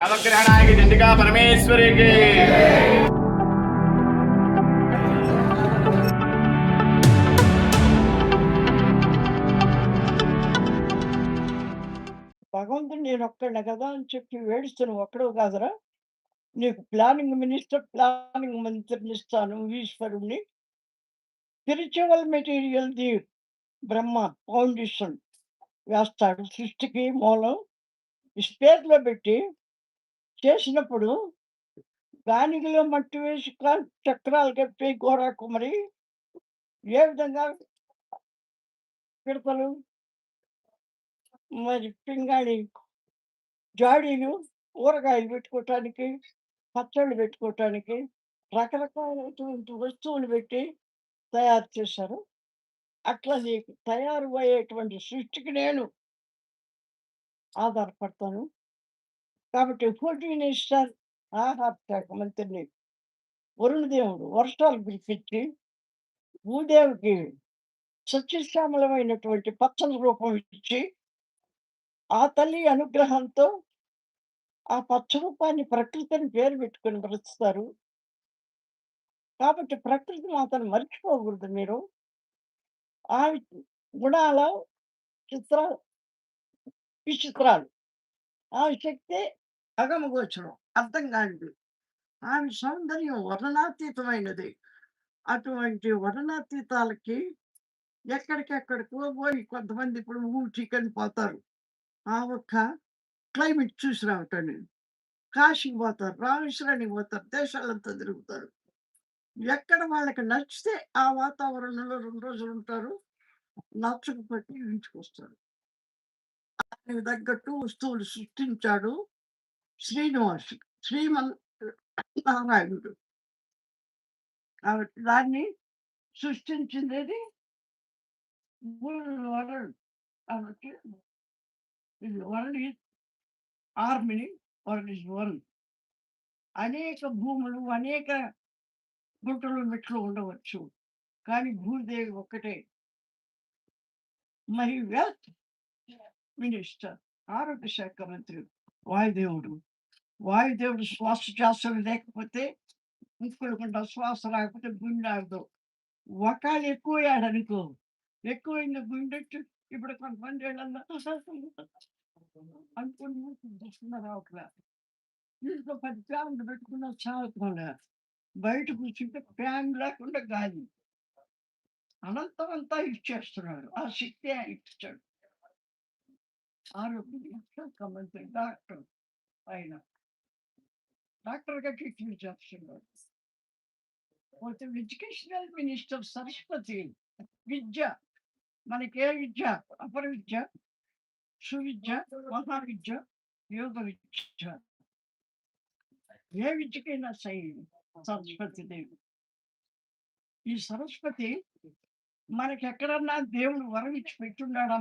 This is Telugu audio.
నవగ్రహణాయకి చండికా పరమేశ్వరికి భగవంతుడు నేనొక్కడినే కదా అని చెప్పి ఏడుస్తున్నావు ఒక్కడవు కాదురా! నీకు ప్లానింగ్ మినిస్టర్, ప్లానింగ్ మంత్రినిస్తాను ఈశ్వరుడిని. స్పిరిచువల్ మెటీరియల్‌ది బ్రహ్మ ఫౌండేషన్ వేస్తాడు. సృష్టికి మూలం. స్పేర్‌లో పెట్టి చేసినప్పుడు గానిగలో మట్టి వేసి చక్రాలు కప్పి గోరా కుమ్మరి ఏ విధంగా పిడతలు, మరి పింగాణి జాడీలు, ఊరగాయలు పెట్టుకోవటానికి, పచ్చళ్ళు పెట్టుకోవటానికి రకరకాలైనటువంటి వస్తువులు పెట్టి తయారు చేశారు. అట్లా నీకు తయారు అయ్యేటువంటి సృష్టికి నేను ఆధారపడతాను. కాబట్టి ఫుడ్ మినిస్టర్, ఆహార శాఖ మంత్రిని వరుణదేవుడు వర్షాలు పిలిపించి భూదేవికి సస్యశ్యామలమైనటువంటి పచ్చని రూపం ఇచ్చి, ఆ తల్లి అనుగ్రహంతో ఆ పచ్చ రూపాన్ని ప్రకృతిని పేరు పెట్టుకొని బ్రతుకుతారు. కాబట్టి ప్రకృతి మాతను మర్చిపోకూడదు మీరు. ఆమె గుణాల చిత్ర విచిత్రాలు. ఆమె శక్తి అగమగోచరం. అర్థం కానిది. ఆమె సౌందర్యం వర్ణనాతీతమైనది. అటువంటి వర్ణనాతీతాలకి ఎక్కడికెక్కడికో పోయి కొంతమంది ఇప్పుడు ఊటీకని పోతారు. ఆ ఒక్క క్లైమేట్ చూసి రావటానికి. కాశీకి పోతారు, రామేశ్వరానికి పోతారు, దేశాలంతా తిరుగుతారు. ఎక్కడ వాళ్ళకి నచ్చితే ఆ వాతావరణంలో 2 రోజులుంటారు. నచ్చకపోతే ఇంటికొస్తారు. దానికి తగ్గట్టు వస్తువులు సృష్టించాడు శ్రీనివాసుడు. శ్రీమన్ నారాయణుడు. కాబట్టి దాన్ని సృష్టించిందేది వరుడు. కాబట్టి ఇది వరుడు ఈజ్ ఆర్మీ, వరుడు ఈజ్ వరుణ్. అనేక భూములు, అనేక గుట్టలు, మెట్లు ఉండవచ్చు. కానీ భూదేవి ఒక్కటే. మరి వెల్త్ మినిస్టర్, ఆరోగ్య శాఖ మంత్రి వాయుదేవుడు. వాయుదేవుడు శ్వాసోచ్ఛ్వాసాలు లేకపోతే ముక్కులకుండా శ్వాస రాకపోతే గుండె ఆగదు. ఒకాలు ఎక్కువయ్యాడనుకో, ఎక్కువైన గుండెట్టు ఇప్పుడు కొంతమంది ఇళ్ళల్లో అనుకుని రావట్లే. ఇంట్లో 10 ఫ్యాన్లు పెట్టుకున్నా చావట్లే. బయట కూర్చుంటే ఫ్యాన్ లేకుండా గాలి. అనంతమంతా ఇచ్చేస్తున్నాడు. ఆ శక్తి ఆయనకిచ్చాడు. ఆరోగ్య శాఖ మంత్రి డాక్టర్ ఆయన. డాక్టర్‌గా ట్రీట్‌మెంట్ చేస్తున్నాడు. పోతే ఎడ్యుకేషనల్ మినిస్టర్ సరస్వతి. విద్య. మనకే విద్య, అపర విద్య, సువిద్య, మహావిద్య, యోగ విద్య. ఏ విద్యకైనా సై సరస్వతి దేవి. ఈ సరస్వతి మనకెక్కడన్నా దేవుడు వరం ఇచ్చి పెట్టున్నాడా?